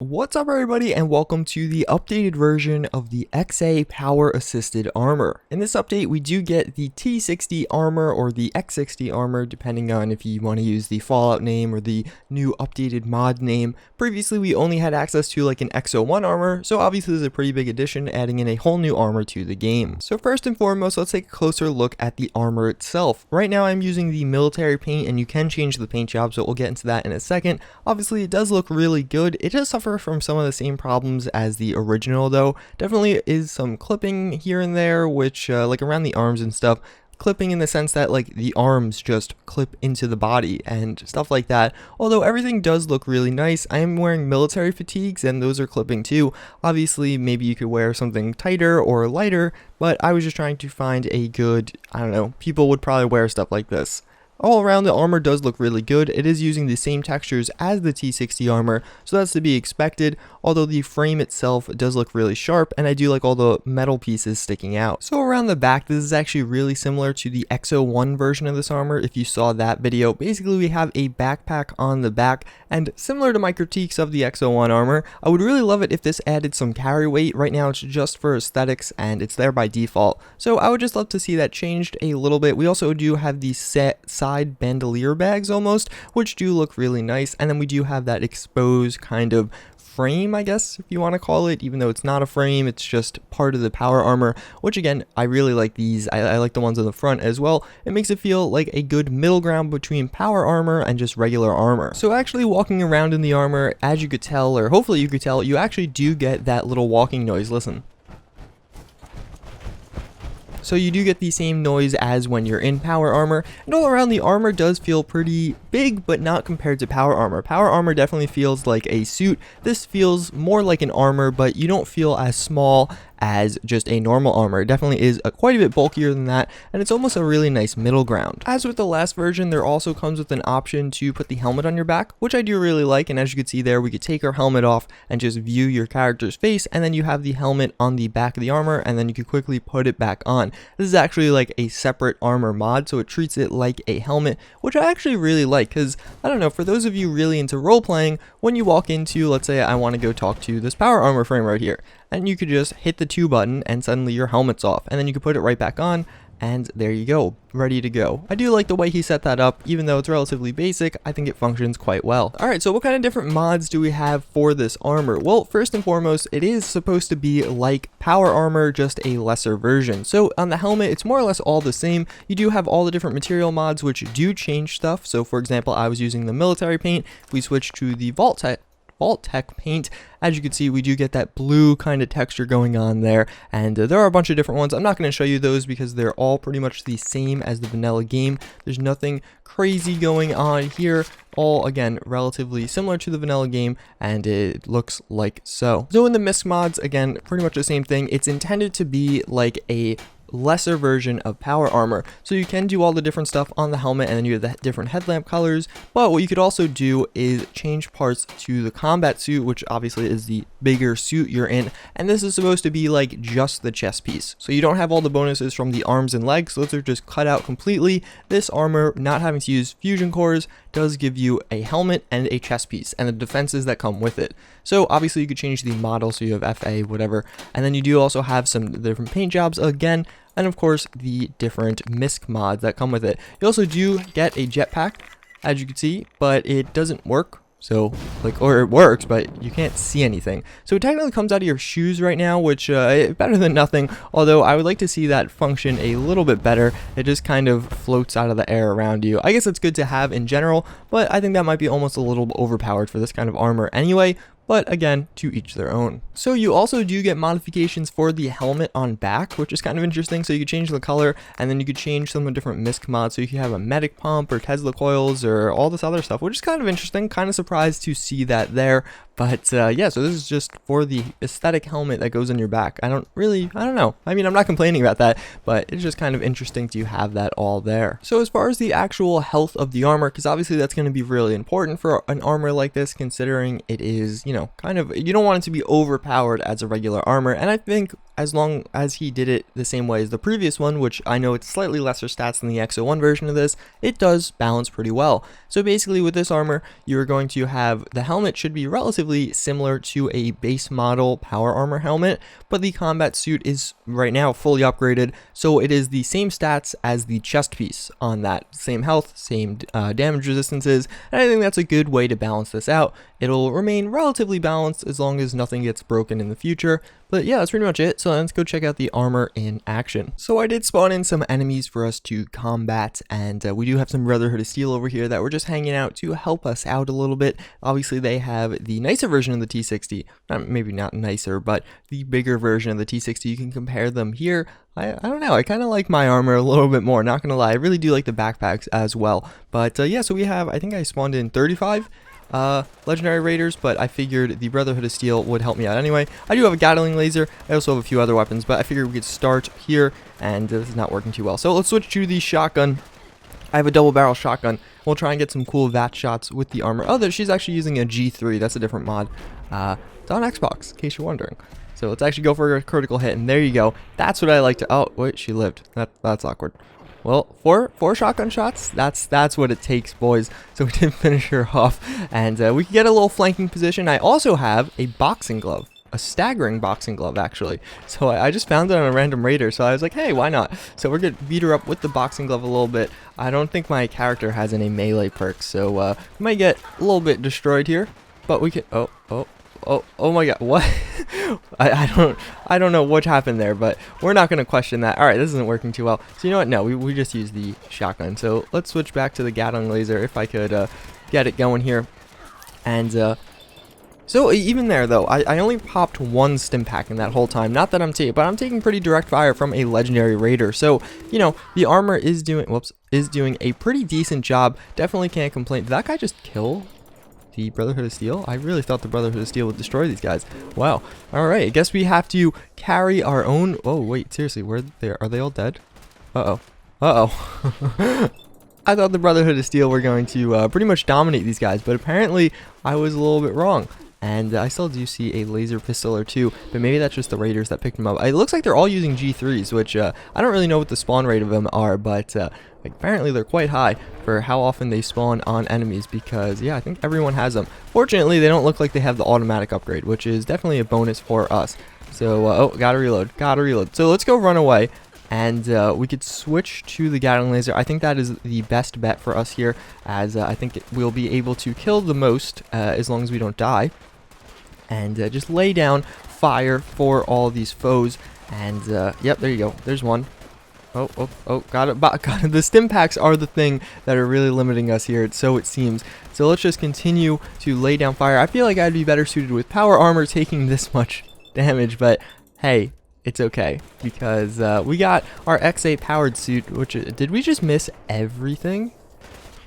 What's up everybody and welcome to the updated version of the XA Power Assisted Armor. In this update we do get the T60 armor or the X60 armor depending on if you want to use the Fallout name or the new updated mod name. Previously we only had access to like an X01 armor, so obviously this is a pretty big addition, adding in a whole new armor to the game. So first and foremost, let's take a closer look at the armor itself. Right now I'm using the military paint and you can change the paint job, so we'll get into that in a second. Obviously it does look really good. It does suffer from some of the same problems as the original though. Definitely is some clipping here and there, which like around the arms and stuff. Clipping in the sense that like the arms just clip into the body and stuff like that. Although everything does look really nice. I am wearing military fatigues and those are clipping too. Obviously maybe you could wear something tighter or lighter, but I was just trying to find a good, I don't know, people would probably wear stuff like this. All around the armor does look really good. It is using the same textures as the T60 armor, so that's to be expected, although the frame itself does look really sharp and I do like all the metal pieces sticking out. So around the back, this is actually really similar to the X01 version of this armor if you saw that video. Basically we have a backpack on the back, and similar to my critiques of the X01 armor, I would really love it if this added some carry weight. Right now it's just for aesthetics and it's there by default, so I would just love to see that changed a little bit. We also do have the side bandolier bags almost, which do look really nice, and then we do have that exposed kind of frame, I guess if you want to call it, even though it's not a frame, it's just part of the power armor, which again I really like these. I like the ones on the front as well. It makes it feel like a good middle ground between power armor and just regular armor. So actually walking around in the armor, as you could tell, or hopefully you could tell, you actually do get that little walking noise. Listen. So you do get the same noise as when you're in power armor, and all around the armor does feel pretty big, but not compared to power armor. Power armor definitely feels like a suit. This feels more like an armor, but you don't feel as small as just a normal armor. It definitely is quite a bit bulkier than that, and it's almost a really nice middle ground. As with the last version, there also comes with an option to put the helmet on your back, which I do really like, and as you can see there, we could take our helmet off and just view your character's face, and then you have the helmet on the back of the armor, and then you can quickly put it back on. This is actually like a separate armor mod, so it treats it like a helmet, which I actually really like, because I don't know, for those of you really into role-playing, when you walk into, let's say I want to go talk to this power armor frame right here, and you could just hit the 2 button and suddenly your helmet's off, and then you can put it right back on, and there you go, ready to go. I do like the way he set that up. Even though it's relatively basic, I think it functions quite well. Alright, so what kind of different mods do we have for this armor? Well, first and foremost, it is supposed to be like power armor, just a lesser version. So on the helmet, it's more or less all the same. You do have all the different material mods which do change stuff. So for example, I was using the military paint. If we switch to the Vault-Tec Paint, as you can see, we do get that blue kind of texture going on there, and there are a bunch of different ones. I'm not going to show you those because they're all pretty much the same as the vanilla game. There's nothing crazy going on here. All, again, relatively similar to the vanilla game, and it looks like so. So in the misc mods, again, pretty much the same thing. It's intended to be like a lesser version of power armor, so you can do all the different stuff on the helmet, and then you have the different headlamp colors. But what you could also do is change parts to the combat suit, which obviously is the bigger suit you're in, and this is supposed to be like just the chest piece, so you don't have all the bonuses from the arms and legs. Those are just cut out completely. This armor, not having to use fusion cores, does give you a helmet and a chest piece and the defenses that come with it. So obviously you could change the model, so you have FA, whatever, and then you do also have some different paint jobs again, and of course the different misc mods that come with it. You also do get a jetpack, as you can see, but it doesn't work. So like, or it works, but you can't see anything. So it technically comes out of your shoes right now, which better than nothing, although I would like to see that function a little bit better. It just kind of floats out of the air around you. I guess it's good to have in general, but I think that might be almost a little overpowered for this kind of armor anyway. But again, to each their own. So you also do get modifications for the helmet on back, which is kind of interesting. So you could change the color, and then you could change some of the different misc mods. So you could have a medic pump or Tesla coils or all this other stuff, which is kind of interesting. Kind of surprised to see that there. But yeah, so this is just for the aesthetic helmet that goes on your back. I don't know. I mean, I'm not complaining about that, but it's just kind of interesting to have that all there. So as far as the actual health of the armor, because obviously that's going to be really important for an armor like this, considering it is, you know, kind of, you don't want it to be overpowered as a regular armor. And I think as long as he did it the same way as the previous one, which I know it's slightly lesser stats than the XO1 version of this, it does balance pretty well. So basically with this armor, you're going to have the helmet should be relatively similar to a base model power armor helmet, but the combat suit is right now fully upgraded, so it is the same stats as the chest piece on that, same health, same damage resistances, and I think that's a good way to balance this out. It'll remain relatively balanced as long as nothing gets broken in the future. But yeah, that's pretty much it. So let's go check out the armor in action. So I did spawn in some enemies for us to combat, and we do have some Brotherhood of Steel over here that we're just hanging out to help us out a little bit. Obviously, they have the nicer version of the T60. Maybe not nicer, but the bigger version of the T60. You can compare them here. I don't know, I kind of like my armor a little bit more, not gonna lie. I really do like the backpacks as well. But yeah, so we have, I think I spawned in 35 legendary raiders, but I figured the Brotherhood of Steel would help me out anyway. I do have a Gatling Laser. I also have a few other weapons, but I figured we could start here, and this is not working too well. So let's switch to the shotgun. I have a double barrel shotgun. We'll try and get some cool VAT shots with the armor. Oh, she's actually using a G3. That's a different mod. It's on Xbox, in case you're wondering. So let's actually go for a critical hit, and there you go. That's what I like to. Oh wait, she lived. That's awkward. Well, four shotgun shots. That's what it takes, boys. So we did finish her off, and we can get a little flanking position. I also have a boxing glove, a staggering boxing glove actually. So I just found it on a random raider. So I was like, hey, why not? So we're gonna beat her up with the boxing glove a little bit. I don't think my character has any melee perks, so we might get a little bit destroyed here, but we can. Oh my god, what? I don't know what happened there, but we're not going to question that. Alright, this isn't working too well. So you know what? No, we just use the shotgun. So let's switch back to the Gatling Laser if I could get it going here. And so even there though, I only popped one stim pack in that whole time. Not that I'm taking, but I'm taking pretty direct fire from a legendary raider. So, you know, the armor is doing a pretty decent job. Definitely can't complain. Did that guy just kill the Brotherhood of Steel? I really thought the Brotherhood of Steel would destroy these guys. Wow. Alright, I guess we have to carry our own. Oh wait, seriously, are they all dead? Uh-oh. I thought the Brotherhood of Steel were going to pretty much dominate these guys, but apparently I was a little bit wrong. And I still do see a laser pistol or two, but maybe that's just the raiders that picked them up. It looks like they're all using G3s, which I don't really know what the spawn rate of them are, but apparently they're quite high for how often they spawn on enemies, because yeah, I think everyone has them. Fortunately, they don't look like they have the automatic upgrade, which is definitely a bonus for us. So, oh, gotta reload. So let's go run away, and we could switch to the Gatling Laser. I think that is the best bet for us here, as I think we'll be able to kill the most as long as we don't die. And just lay down fire for all these foes. And yep, there you go. There's one. Oh, got it. The stim packs are the thing that are really limiting us here, so it seems. So let's just continue to lay down fire. I feel like I'd be better suited with power armor taking this much damage, but hey, it's okay, because we got our X8 powered suit, which did we just miss everything?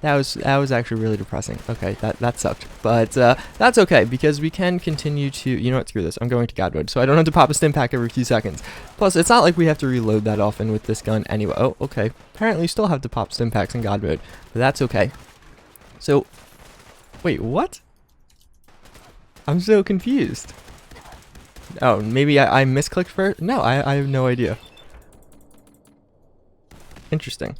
That was actually really depressing. Okay, that sucked. But that's okay, because we can continue to, you know what, screw this. I'm going to God mode, so I don't have to pop a stim pack every few seconds. Plus, it's not like we have to reload that often with this gun anyway. Oh, okay. Apparently, you still have to pop stim packs in God mode, but that's okay. So, wait, what? I'm so confused. Oh, maybe I misclicked first? No, I have no idea. Interesting.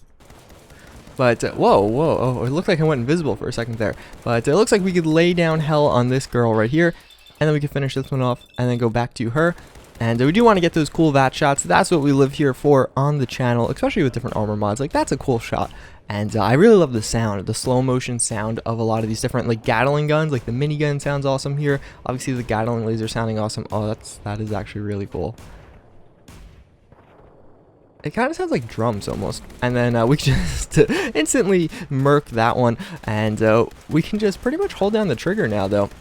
But, whoa, oh, it looked like I went invisible for a second there. But it looks like we could lay down hell on this girl right here, and then we could finish this one off, and then go back to her. And we do want to get those cool VAT shots. That's what we live here for on the channel, especially with different armor mods. Like, that's a cool shot. And I really love the sound, the slow motion sound of a lot of these different, like, Gatling guns. Like, the minigun sounds awesome here. Obviously, the Gatling Laser sounding awesome. Oh, that is actually really cool. It kind of sounds like drums almost. And then we can just instantly murk that one. And we can just pretty much hold down the trigger now, though.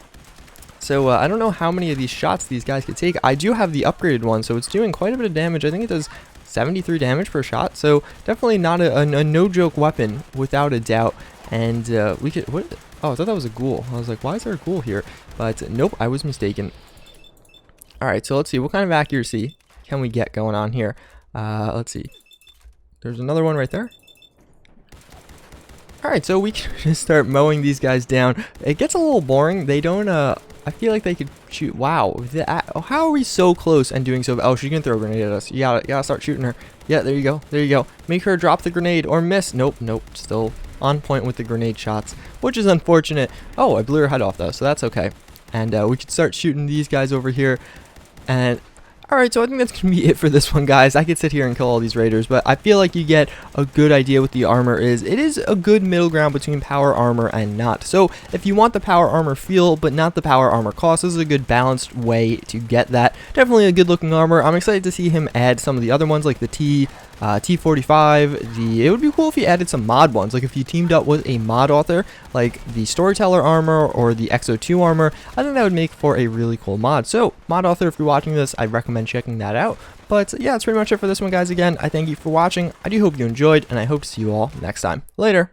So I don't know how many of these shots these guys could take. I do have the upgraded one, so it's doing quite a bit of damage. I think it does 73 damage per shot. So definitely not a no-joke weapon, without a doubt. And we could... What? Oh, I thought that was a ghoul. I was like, why is there a ghoul here? But nope, I was mistaken. Alright, so let's see. What kind of accuracy can we get going on here? Let's see. There's another one right there. Alright, so we can just start mowing these guys down. It gets a little boring. They don't I feel like they could shoot. Wow. How are we so close and doing so? Oh, she's going to throw a grenade at us. You gotta start shooting her. Yeah, there you go. There you go. Make her drop the grenade or miss. Nope. Still on point with the grenade shots, which is unfortunate. Oh, I blew her head off though, so that's okay. And we could start shooting these guys over here. And alright, so I think that's going to be it for this one, guys. I could sit here and kill all these raiders, but I feel like you get a good idea what the armor is. It is a good middle ground between power armor and not. So if you want the power armor feel, but not the power armor cost, this is a good balanced way to get that. Definitely a good looking armor. I'm excited to see him add some of the other ones, like the T45. It would be cool if he added some mod ones, like if you teamed up with a mod author, like the Storyteller armor or the XO2 armor. I think that would make for a really cool mod. So, mod author, if you're watching this, I recommend checking that out. But yeah, that's pretty much it for this one, guys. Again, I thank you for watching. I do hope you enjoyed, and I hope to see you all next time. Later.